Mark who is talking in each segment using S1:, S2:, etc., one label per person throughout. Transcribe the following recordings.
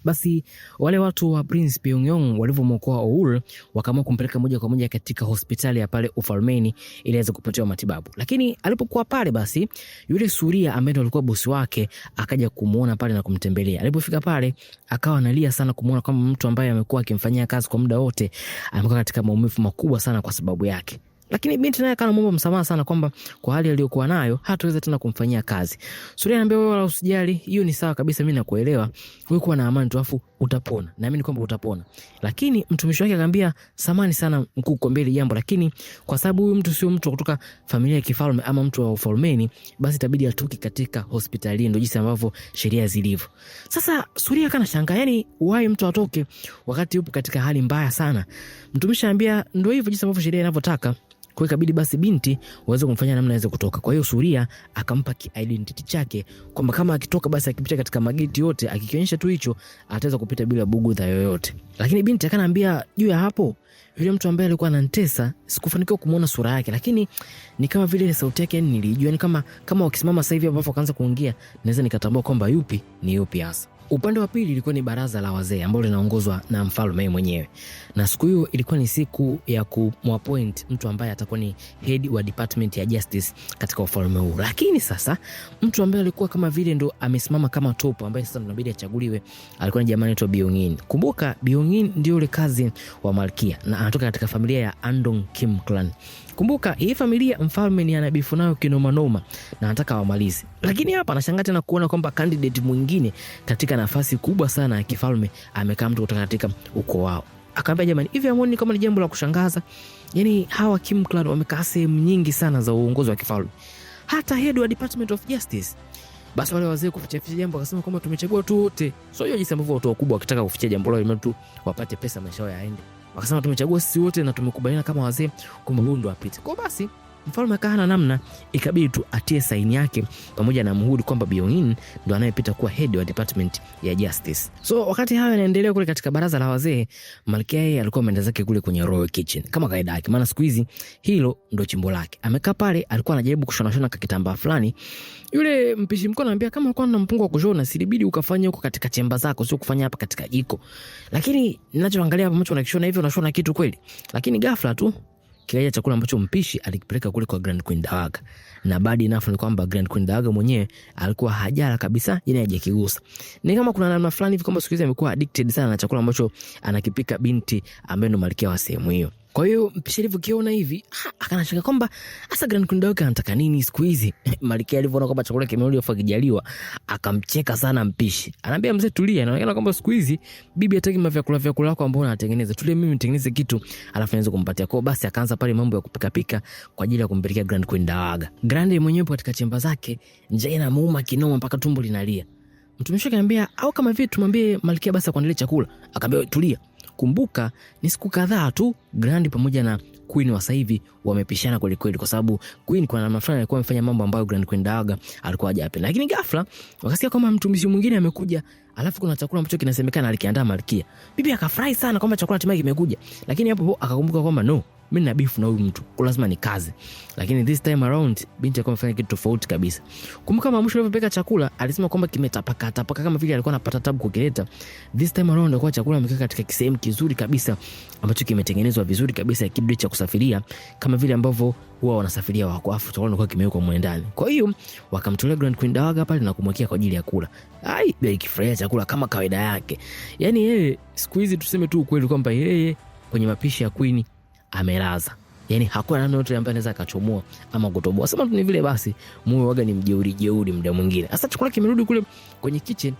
S1: Basi wale watu wa Prince Pyongyang walivyomwokoa Oul wakaamua kumpeleka moja kwa moja katika hospitali ya pale ufalmeni ili aweze kupatiwa matibabu. Lakini alipokuwa pale basi yule Suria ambaye alikuwa bosi wake akaja kumuona pale na kumtembelea. Alipofika pale akawa analia sana kumuona kama mtu ambaye amekuwa akimfanyia kazi kwa muda wote amekuwa katika maumivu makubwa sana kwa sababu yake. Lakini binti naye kana muomba msamaha sana kwamba kwa hali aliyokuwa nayo hataweza tena kumfanyia kazi. Suria anambia wewe wala usijali, hiyo ni sawa kabisa, mimi nakuelewa. Wewe kuwa na amani tu afu utapona. Naamini kwamba utapona. Lakini mtumishi wake akamwambia samani sana mkuu kwa mbele jambo, lakini kwa sababu huyu mtu sio mtu kutoka familia ya kifalme ama mtu wa ufalmeni, basi itabidi atoke katika hospitali, ndio jinsi ambavyo sheria zilivyo. Sasa Suria kana shangaa, yani why mtu atoke wakati yupo katika hali mbaya sana? Mtumishi anambia ndio hivyo jinsi ambavyo sheria inavyotaka. Kwa ikabidi basi binti waweze kumfanya namna aweze kutoka. Kwa hiyo Suria akampa identity chake kwamba kama akitoka basi akipita katika mageti yote akikionyesha tu hicho ataweza kupita bila bugudha yoyote. Lakini binti akanaambia juu ya hapo yule mtu ambaye alikuwa ananitesa sikufanikiwa kumuona sura yake, lakini ni kama vile sauti yake nilijua, ni kama wakisimama sasa hivi ambapo akaanza kuongea naweza nikatambua kwamba yupi ni yupi hasa. Upande wa pili ilikuwa ni baraza la wazee ambalo linaongozwa na mfalme mwenyewe. Na siku hiyo ilikuwa ni siku ya kumappoint mtu ambaye atakuwa ni head wa department ya justice katika ufalme huu. Lakini sasa mtu ambaye alikuwa kama vile ndo amesimama kama top ambaye sasa tunabidi achaguliwe alikuwa ni jamaa anaitwa Byong-in. Kumbuka Byong-in ndio yule cousin wa malkia na anatoka katika familia ya Andong Kim clan. Kumbuka hii familia mfalme ni anabifu nayo kinoma noma na anataka wamalize. Lakini hapa anashangaa tena kuona kwamba candidate mwingine katika nafasi kubwa sana ya kifalme amekaa mtu kutoka katika ukoo wao. Akamwambia jamani, hivi hamuoni kama ni jambo la kushangaza? Yaani hawa Kim clan wamekaa sehemu nyingi sana za uongozi wa kifalme. Hata head wa Department of Justice. Basi wale wazee kuficha jambo akasema kwamba tumechagua tu wote. So hiyo jinsi ambavyo watu wakubwa wakitaka kuficha jambo lao ili tu wapate pesa maisha yao yaende. Wakasema tumechagua sisi wote na tumekubaliana kama wazee kwamba huyu ndo apite. Kwa basi mfalme akahana namna, ikabidi tu atie saini yake pamoja na muhuri kwamba Byong-in ndo anayepita kuwa head wa department ya justice. So wakati hayo yanaendelea kule katika baraza la wazee, malkia yeye alikuwa ameenda zake kule kwenye royal kitchen kama kaida yake, maana siku hizi hilo ndo chimbo lake. Amekaa pale, alikuwa anajaribu kushona kitambaa fulani. Yule mpishi mkuu anamwambia kama ulikuwa na mpungo wa kushona silibidi ukafanya huko katika chemba zako, sio kufanya hapa katika jiko. Lakini ninachoangalia hapa mtu anakishona hivyo, unashona kitu kweli? Lakini ghafla tu kile chakula ambacho mpishi alikipeleka kule kwa Grand Queen Dawaga. Na baada enough ni kwamba Grand Queen Dawaga mwenyewe alikuwa hajala kabisa, yeye hajakigusa. Ni kama kuna namna fulani hivi kwamba siku hizi amekuwa addicted sana na chakula ambacho anakipika binti ambaye ndo malkia wa sehemu hiyo. Kwa hiyo mpishi alivyokiona hivi akanashanga kwamba asa Grand Queen Dawaga anataka nini siku hizi. Malkia alivyoona kwamba chakula kimerudi afa kijaliwa akamcheka sana mpishi. Anambia mzee tulia, inaonekana kwamba siku hizi bibi hataki vyakula yako ambao anatengeneza. Tulie mimi nitengeneze kitu alafu nianze kumpatia. Kwa basi akaanza pale mambo ya kupika kwa ajili ya kumpelekea Grand Queen Dawaga. Grand mwenyewe katika chemba zake njaa inamuuma kinoma mpaka tumbo linalia. Mtumishi akaniambia au kama vile tumwambie malkia basi akuandalie chakula. Akamwambia tulia. Kumbuka ni siku kadhaa tu Grand pamoja na Queen wa sasa hivi wamepishana kweli kweli, kwa sababu Queen kwa namna fulani alikuwa amefanya mambo ambayo Grand Queen Dawaga alikuwa hajapenda. Lakini ghafla wakasikia kama mtumishi mwingine amekuja, alafu kuna chakula ambacho kinasemekana alikiandaa malkia. Bibi akafurahi sana kwamba chakula hatimaye kimekuja. Lakini hapo akakumbuka kwamba no, mimi na beef na huyu mtu, kwa lazima ni kazi. Lakini this time around binti alikuwa amefanya kitu tofauti kabisa. Kumbuka mama mwisho alipopeka chakula alisema kwamba kimetapaka kama vile alikuwa anapata tabu kukileta. This time around alikuwa chakula ameweka katika kisehemu kizuri kabisa ambacho kimetengenezwa vizuri kabisa, kibri cha kusafiria kama vile ambavyo huwa wanasafiria wako, afu chakula kilikuwa kimewekwa mwe ndani. Kwa hiyo wakamtolea Grand Queen Dawaga pale na kumwekea kwa ajili ya kula. Ai, bila ikifurahia chakula kama kawaida yake. Yaani yeye siku hizi tuseme tu ukweli kwamba yeye kwenye mapishi ya Queen amelaza. Yaani hakuna namna yote ambaye anaweza akachomoa ama kutoboa. Sema tu ni vile basi mume waga ni mjeuri muda mwingine. Sasa chakula kimerudi kule kwenye kitchen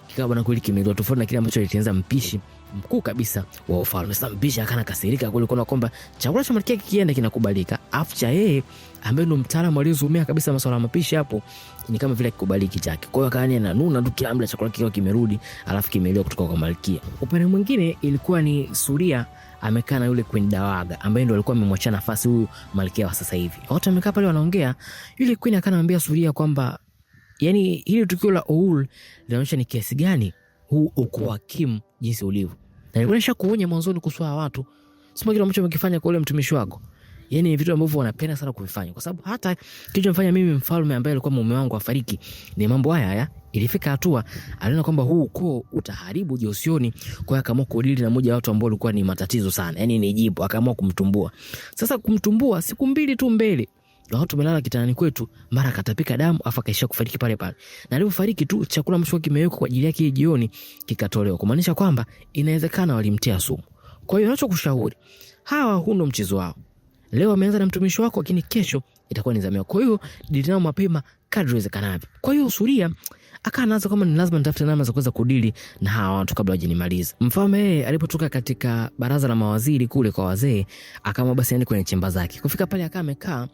S1: kikawa bwana kweli kimeletwa tofauti na kile ambacho alitenza mpishi mkuu kabisa wa ufalme. Sasa mpishi akana kasirika kule kuna kwamba chakula cha malkia kikienda kinakubalika, afu cha yeye ambaye ndo mtaalamu aliyezumea kabisa masuala ya mapishi hapo ni kama vile kikubaliki chake. Kwa hiyo akaani ananuna tu kila mla chakula kikiwa kimerudi alafu kimeliwa kutoka kwa malkia. Upande mwingine ilikuwa ni Suria amekaa na yule Queen Dawaga ambaye ndo alikuwa amemwachia nafasi huyu malkia wa sasa hivi. Wote wamekaa pale wanaongea. Yule Queen akanamwambia Suria kwamba yani hili tukio la Oul linaonyesha ni kiasi gani huu ukoo wa Kim jinsi ulivyo. Na nilikuwa nishakuonya mwanzoni kuhusu watu. Sema kile ambacho umekifanya kwa yule mtumishi wako. Yani vitu ambavyo wanapenda sana kuvifanya, kwa sababu hata kilichomfanya mimi mfalme ambaye alikuwa mume wangu afariki ni mambo haya. Ilifika hatua aliona kwamba huu ukoo utaharibu Josioni, kwa hiyo akaamua kudili na mmoja wa watu ambao walikuwa ni matatizo sana, yani ni jibu, akaamua kumtumbua. Sasa kumtumbua siku mbili tu mbele watu tumelala kitandani kwetu, mara akatapika damu afa kaisha kufariki pale pale. Na alipofariki tu chakula mshwa kimewekwa kwa ajili yake jioni kikatolewa, kumaanisha kwamba inawezekana walimtia sumu. Kwa hiyo ninachokushauri, hawa huno mchezo wao. Leo wameanza na mtumishi wako, lakini kesho itakuwa ni zamu yako. Kwa hiyo dili nao mapema kadri iwezekanavyo. Kwa hiyo Suria akaanza kama ni lazima nitafute namna za kuweza kudili na hawa watu kabla hawajanimaliza. Mfalme alipotoka katika baraza la mawaziri kule kwa wazee, akaamua basi aende kwenye chemba zake. Kufika pale akawa amekaa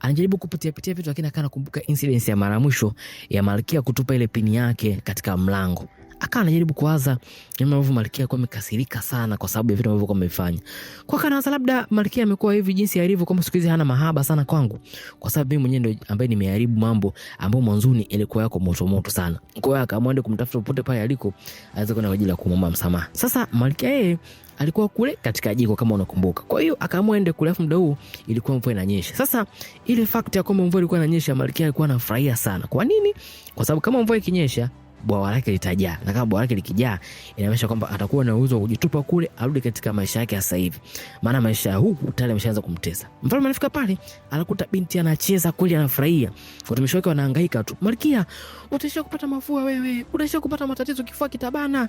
S1: anajaribu kupitia vitu, lakini akawa anakumbuka incident ya mara mwisho ya Malkia kutupa ile pini yake katika mlango. Akawa anajaribu kuwaza namna ambavyo Malkia alikuwa amekasirika sana kwa sababu ya vitu ambavyo amefanya. Kwa kana labda Malkia amekuwa hivi jinsi alivyo, kama siku hizi hana mahaba sana kwangu, kwa sababu mimi mwenyewe ndio ambaye nimeharibu mambo ambayo mwanzoni ilikuwa yako moto sana. Kwa hiyo akaamua kumtafuta popote pale aliko aweze kwenda kwa ajili ya kumwomba msamaha. Sasa Malkia yeye alikuwa kule katika jiko kama unakumbuka. Kwa hiyo akaamua ende kule, afu muda huu ilikuwa mvua inanyesha. Sasa ile fact ya kwamba mvua ilikuwa inanyesha, Malkia alikuwa anafurahia sana. Kwa nini? Kwa sababu kama mvua ikinyesha bwawa lake litajaa, na kama bwawa lake likijaa inamaanisha kwamba atakuwa na uwezo wa kujitupa kule arudi katika maisha yake sasa hivi, maana maisha ya huku tayari ameshaanza kumtesa. Mfalme alifika pale anakuta binti anacheza kweli, anafurahia. Watumishi wake wanahangaika tu, Malkia utaisha kupata mafua wewe, utaisha kupata matatizo, kifua kitabana,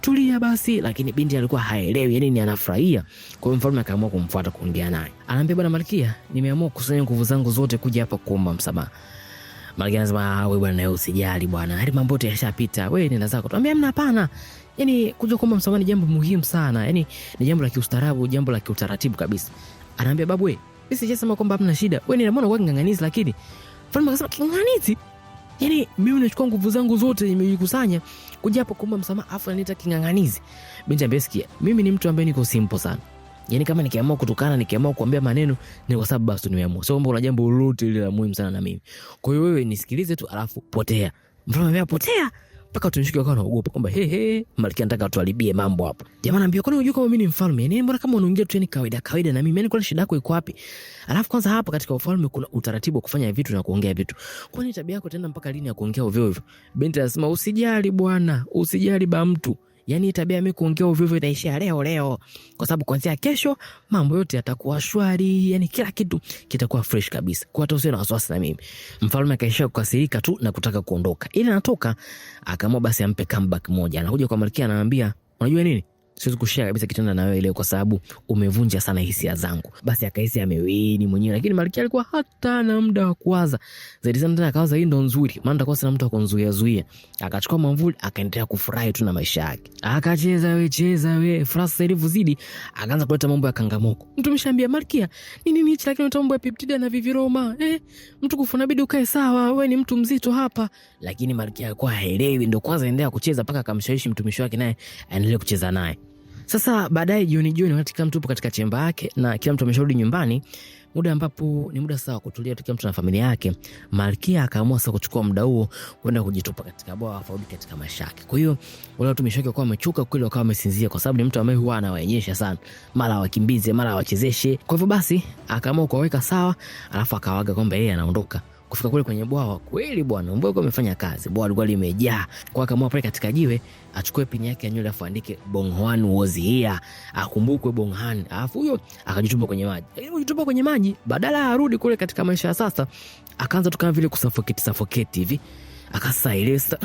S1: tulia basi. Lakini binti alikuwa haelewi yani ni anafurahia. Kwa hiyo mfalme akaamua kumfuata kuongea naye. Anaambia, bwana Malkia, nimeamua kukusanya nguvu zangu zote kuja hapa kuomba msamaha. Malkia anasema, wewe bwana usijali bwana, hadi mambo yote yashapita, wewe nenda zako. Tuambia mna, hapana. Yani kuja kuomba msamaha ni jambo muhimu sana, yani ni jambo la kiustaarabu, jambo la kiutaratibu kabisa. Anaambia, babu wewe, mimi sijasema kwamba hamna shida. Wewe ninaona wewe kinganganizi, lakini mfalme akasema kinganganizi? Yani mimi nachukua nguvu zangu zote nimejikusanya kuja hapa kuomba msamaha afu ananiita kinganganizi? Binti ambesikia, mimi ni mtu ambaye niko simple sana. Yani kama nikiamua kutukana, nikiamua kuambia maneno ni kwa sababu basi nimeamua. Sio kwamba una jambo lolote lile la muhimu sana na mimi. Kwa hiyo wewe nisikilize tu alafu potea. Mfalme amepotea mpaka tunishike wakawa naogopa kwamba Malkia anataka tualibie mambo hapo. Jamaa anambia, kwani unajua kama mimi ni mfalme? Yani mbona kama unaongea tu ni kawaida na mimi? Yani kwa shida yako iko wapi? Alafu kwanza hapa katika ufalme kuna utaratibu wa kufanya vitu na kuongea vitu. Kwani tabia yako tena mpaka lini ya kuongea ovyo ovyo? Binti anasema, usijali bwana, usijali ba mtu. Yani tabia mimi kuongea ovyo ovyo itaishia leo, kwa sababu kuanzia kesho mambo yote yatakuwa shwari, yani kila kitu kitakuwa fresh kabisa. Kwa hata usiwe na wasiwasi na mimi. Mfalme akaisha kukasirika tu na kutaka kuondoka. Ili anatoka akaamua basi ampe comeback moja. Anakuja kwa Malkia anamwambia, unajua nini? Siwezi kushare kabisa kitanda na wewe leo kwa sababu umevunja sana hisia zangu. Basi akahisi amewini mwenyewe, lakini Malkia alikuwa hata na muda wa kuwaza. Zaidi sana tena akawaza hii ndo nzuri, maana atakuwa sina mtu wa kunzuia. Akachukua mwavuli akaendelea kufurahi tu na maisha yake. Akacheza we, furaha sasa ilivozidi akaanza kuleta mambo ya kangamoko. Mtu mshambia, Malkia, nini hichi? Lakini mambo ya peptida na viviroma. Mtu kufuna bidi ukae sawa, wewe ni mtu mzito hapa. Lakini Malkia alikuwa haelewi, ndo kwanza endelea kucheza mpaka akamshawishi mtumishi wake naye aendelee kucheza naye. Sasa baadaye jioni wakati kila mtu katika chemba yake na kila mtu amesharudi nyumbani, muda ambapo ni muda sawa kutulia kila mtu na familia yake, Malkia akaamua sasa kuchukua muda huo kwenda kujitupa katika bwawa afaudi katika maisha yake. Kwa hiyo wale watumishi wake wakawa wamechoka kweli, wakawa wamesinzia kwa sababu ni mtu ambaye huwa anawaonyesha sana, mara wakimbize mara wachezeshe. Kwa hivyo basi akaamua kuwaweka sawa, alafu akawaga kwamba yeye anaondoka. Kufika kule kwenye bwawa, kweli bwana mbwa amefanya kazi, bwawa lilikuwa limejaa. Kwa akaamua pale katika jiwe achukue pini yake ya nywele afu andike Bonghoan was here, akumbukwe Bonghoan. Alafu huyo akajitupa kwenye maji. Akijitupa kwenye maji, badala arudi kule katika maisha ya sasa, akaanza tu kama vile kusuffocate hivi. Akasailesa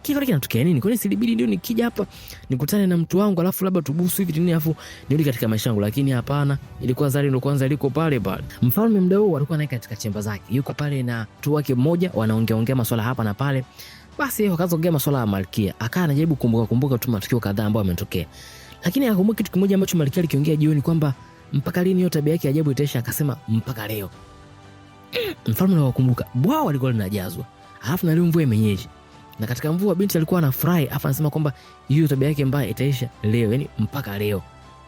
S1: kile kinatokea nini? Kwani silibidi ndio nikija hapa nikutane na mtu wangu alafu labda tubusu hivi nini afu nirudi katika maisha yangu? Lakini hapana, ilikuwa Zari ndo kwanza liko pale. Mfalme mdao alikuwa naye katika chemba zake, yuko pale na mtu wake mmoja, wanaongea masuala hapa na pale. Basi wakaanza kuongea masuala ya Malkia. Akawa anajaribu kumbuka tu matukio kadhaa ambayo yametokea, lakini akakumbuka kitu kimoja ambacho Malkia alikiongea jioni kwamba mpaka lini hiyo tabia yake ya ajabu itaisha. Akasema mpaka leo. Mfalme anakumbuka bwawa alikuwa linajazwa, alafu na leo mvua imenyesha, na katika mvua binti alikuwa anafurahi, afa anasema kwamba hiyo tabia yake mbaya itaisha leo, yani mpaka leo.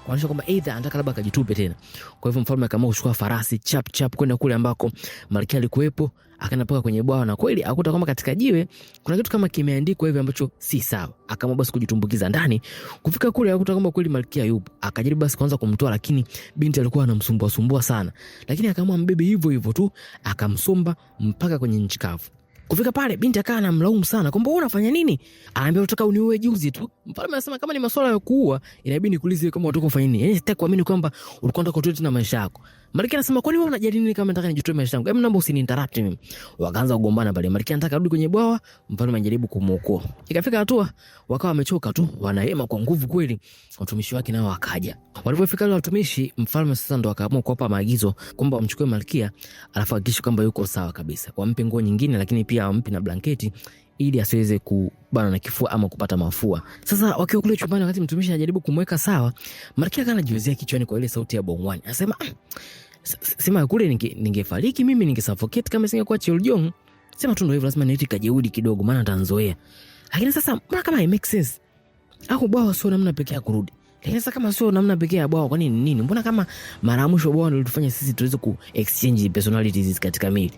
S1: Kuonyesha kwamba either anataka labda akajitupe tena. Kwa hivyo mfalme akaamua kuchukua farasi chap kwenda kule ambako Malkia alikuwepo, akaenda paka kwenye bwawa na kweli akuta kwamba katika jiwe kuna kitu kama kimeandikwa hivi ambacho si sawa. Akaamua basi kujitumbukiza ndani. Kufika kule akuta kwamba kweli malkia yupo. Akajaribu basi kuanza kumtoa, lakini binti alikuwa anamsumbua sana. Lakini akaamua mbebe hivyo tu, akamsomba mpaka kwenye nchi kavu. Kufika pale binti akawa anamlaumu sana kwamba wewe unafanya nini? Anaambia unataka uniue juzi tu. Mfalme anasema kama ni masuala ya kuua inabidi nikuulize kama unataka kufanya nini. Yaani sitaki kuamini kwamba ulikuwa unataka kutoa tena maisha yako. Malkia anasema kwani wewe unajali nini kama nataka nijitoe maisha yangu? Hebu naomba usininterrupt mimi. Wakaanza kugombana pale. Malkia anataka arudi kwenye bwawa, mfalme anajaribu kumuokoa. Ikafika hatua wakawa wamechoka tu, wanahema kwa nguvu kweli. Watumishi wake nao wakaja. Walipofika wale watumishi, mfalme sasa ndo akaamua kuwapa maagizo kwamba wamchukue malkia, alafu hakikisha kwamba yuko sawa kabisa. Wampe nguo nyingine, lakini pia wampe na blanketi ili asiweze kubana na kifua ama kupata mafua. Sasa wakiwa kule chumbani, wakati mtumishi anajaribu kumweka sawa, malkia kana jiwezea kichwani kwa ile sauti ya Bongwan. Anasema sema kule ningefariki mimi, ningesuffocate kama singekuwa Cheoljong. Sema tu ndio hivyo, lazima niite kajeudi kidogo maana ataanzoea. Lakini sasa mbona kama it makes sense? Au bwawa sio namna pekee ya kurudi. Lakini sasa kama sio namna pekee ya bwawa, kwa nini? Mbona kama mara mwisho bwawa ndio litufanya sisi tuweze ku exchange personalities katika mili?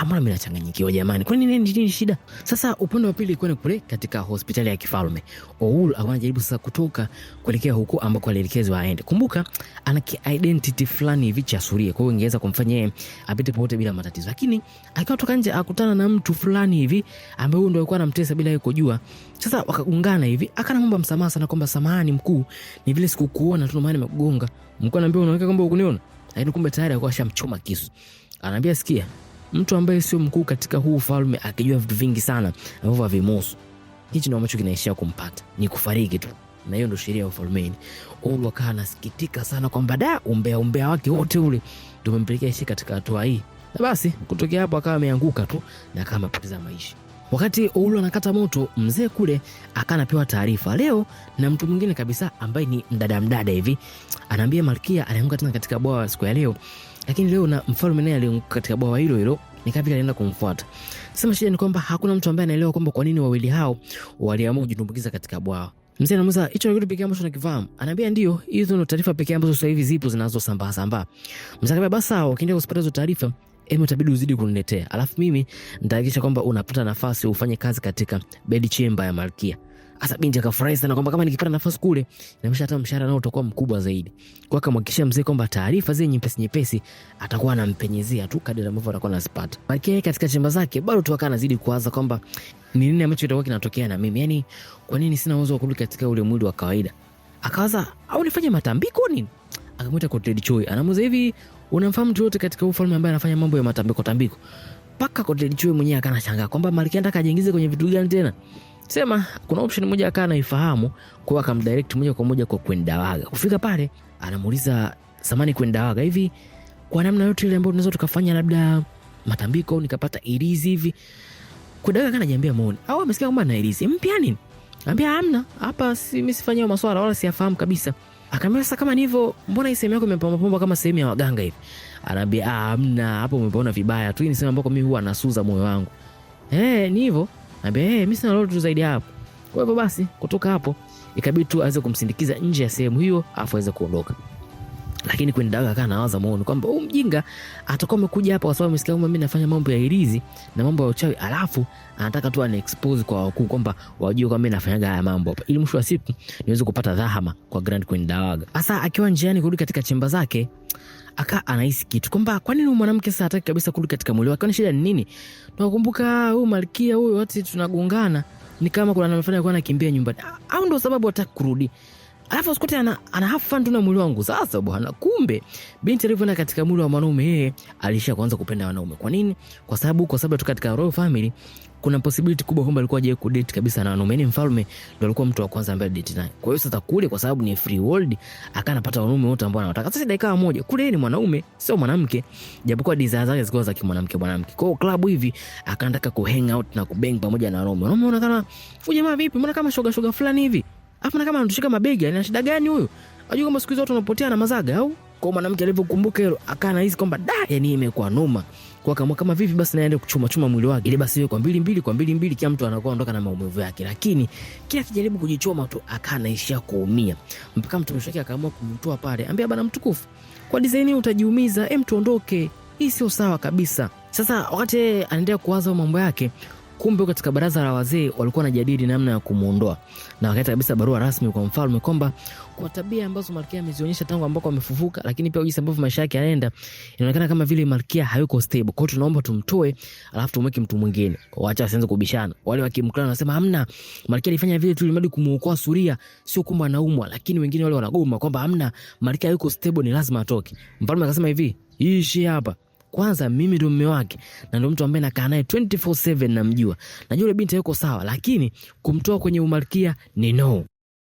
S1: Mbona mimi nachanganyikiwa jamani? Kwa nini shida? Sasa upande wa pili ilikuwa ni kule katika hospitali ya kifalme. Oul anajaribu sasa kutoka kuelekea huko ambako alielekezwa aende. Kumbuka ana identity fulani hivi cha Suria. Kwa hiyo ingeweza kumfanya yeye apite popote bila matatizo. Lakini akiwa toka nje akutana na mtu fulani hivi ambaye ndio alikuwa anamtesa bila yeye kujua. Sasa wakagongana hivi. Akanaomba msamaha sana kwamba samahani mkuu, ni vile sikukuona tu maana nimekugonga. Mkuu anambia unaweka kwamba ukuniona. Lakini kumbe tayari alikuwa ashamchoma kisu. Anambia sikia, mtu ambaye sio mkuu katika huu ufalme akijua vitu vingi sana ambavyo havimuhusu, hichi ndio ambacho kinaishia kumpata, ni kufariki tu. Na hiyo ndio sheria ya ufalme. Oulu akawa anasikitika sana kwamba umbea wake wote ule tumempelekea ishi katika hatua hii. Na basi kutokea hapo akawa ameanguka tu na kama amepoteza maisha. Wakati Oulu anakata moto, mzee kule akanapewa taarifa leo na mtu mwingine kabisa ambaye ni mdada hivi. Anaambia malkia anaanguka tena katika bwawa siku ya leo. Lakini leo na mfalme naye alianguka katika bwawa hilo, nikabila alienda kumfuata. Sema shida ni kwamba hakuna mtu ambaye anaelewa kwamba kwa nini wawili hao waliamua kujitumbukiza katika bwawa. Mzee anamuuliza hicho ni kitu pekee ambacho unakifahamu? Anaambia ndio, hizo ndio taarifa pekee ambazo sasa hivi zipo zinazosambaa. Mzee akamwambia basi sawa, ukienda kusipata hizo taarifa itabidi uzidi kuniletea. Alafu mimi nitahakikisha kwamba unapata nafasi ufanye kazi katika bed chamber ya malkia. Asa binti akafurahi sana kwamba kama nikipata nafasi kule inamaanisha hata mshahara nao utakuwa mkubwa zaidi. Kwa akamhakikishia mzee kwamba taarifa zile nyepesi atakuwa anampenyezea tu kadri ambavyo atakuwa anazipata. Malkia katika chemba zake bado tu anazidi kuwaza kwamba ni nini ambacho kitakuwa kinatokea na mimi. Yaani kwa nini sina uwezo wa kurudi katika ule mwili wa kawaida? Akawaza au nifanye matambiko nini? Akamwita Kotled Choi. Anamuuliza hivi, unamfahamu mtu yote katika ufalme ambaye anafanya mambo ya matambiko? Paka Kotled Choi mwenyewe akanashangaa kwamba malkia anataka ajiingize kwenye vitu gani tena? Sema kuna option moja akawa anaifahamu, kwa akamdirect moja kwa moja kwa Kwendawaga. Kufika pale anamuuliza samani Kwendawaga, hivi kwa namna yote ile ambayo tunaweza tukafanya labda matambiko au nikapata irizi hivi? Kwendawaga kana jiambia muone au amesikia kwamba na irizi mpya nini? Anambia hamna, hapa mimi sifanyao maswala wala siyafahamu kabisa. Akamwambia sasa kama ni hivyo mbona hii sehemu yako imepamba kama sehemu ya waganga hivi? Anambia hamna, hapo umepaona vibaya tu, hii ni sehemu ambayo mimi huwa nasuza moyo wangu. Ni hivyo. Anambia mimi sina lolote zaidi hapo. Kwa hivyo basi kutoka hapo ikabidi tu aweze kumsindikiza nje ya sehemu hiyo afu aweze kuondoka. Lakini Kwendawaga kana anawaza muone kwamba huyu mjinga atakuwa amekuja hapa kwa sababu amesikia kwamba mimi nafanya mambo ya irizi na mambo ya uchawi, alafu anataka tu expose kwa wakuu kwamba wajue kwamba mimi nafanyaga haya mambo hapa ili mwisho wa siku niweze kupata dhahama kwa Grand Kwendawaga. Sasa akiwa njiani kurudi katika chemba zake anahisi kitu kwamba kwa nini mwanamke sasa hataki kabisa kurudi katika mwili wake? Kwani shida ni nini? Tunakumbuka huyu malkia huyu wote tunagongana, ni kama kuna anafanya kwa anakimbia nyumbani. Au ndio sababu hataki kurudi? Alafu sikuti ana have fun tu na mwili wangu. Sasa bwana, kumbe binti alivyoenda katika mwili wa mwanaume yeye alisha kuanza kupenda wanaume. Kwa nini? Kwa sababu tu katika royal family kuna possibility kubwa kwamba alikuwa hajawahi kudate kabisa na wanaume. Ni mfalme ndio alikuwa mtu wa kwanza ambaye date naye. Kwa hiyo sasa kule kwa sababu ni free world akanapata wanaume wote ambao anataka. Sasa dakika moja kule ni mwanaume sio mwanamke, japokuwa desire zake zilikuwa za kimwanamke. Kwa hiyo club hivi akaanataka ku hang out na kubang pamoja na wanaume. Wanaume wanaona huyu jamaa vipi? Mbona kama shoga fulani hivi? Hapo na kama anatushika mabega, ana shida gani huyu? Unajua kama siku hizo watu wanapotea na mazaga au? Kwa mwanamke alivyokumbuka hilo akana hizi kwamba yani imekuwa noma. Kwa kama vipi basi naende kuchuma mwili wake ili basi kwa mbili kila mtu anakuwa ondoka na maumivu yake. Lakini kila kijaribu kujichoma tu akanaishia kuumia. Mpaka mtumishi wake akaamua kumtoa pale. Ambia bana mtukufu, kwa design hii utajiumiza, tuondoke. Hii sio sawa kabisa. Sasa wakati anaendelea kuwaza mambo yake, kumbe katika baraza la wazee walikuwa wanajadili namna ya kumuondoa, na wakaleta kabisa barua rasmi kwa mfalme kwamba kwa tabia ambazo Malkia amezionyesha tangu ambako amefufuka, lakini pia jinsi ambavyo maisha yake yanaenda, inaonekana kama vile Malkia hayuko stable. Kwa hiyo tunaomba tumtoe, alafu tumweke mtu mwingine. Waacha asianze kubishana. Wale wakimkana wanasema hamna, Malkia alifanya vile tu ili kumuokoa Suria, sio kwamba anaumwa. Lakini wengine wale wanagoma kwamba hamna, Malkia hayuko stable, ni lazima atoke. Mfalme akasema hivi, ishi hapa. Kwanza mimi ndio mume wake na ndio mtu ambaye nakaa naye 24/7, namjua. Najua yule binti yuko sawa, lakini kumtoa kwenye umalkia ni no.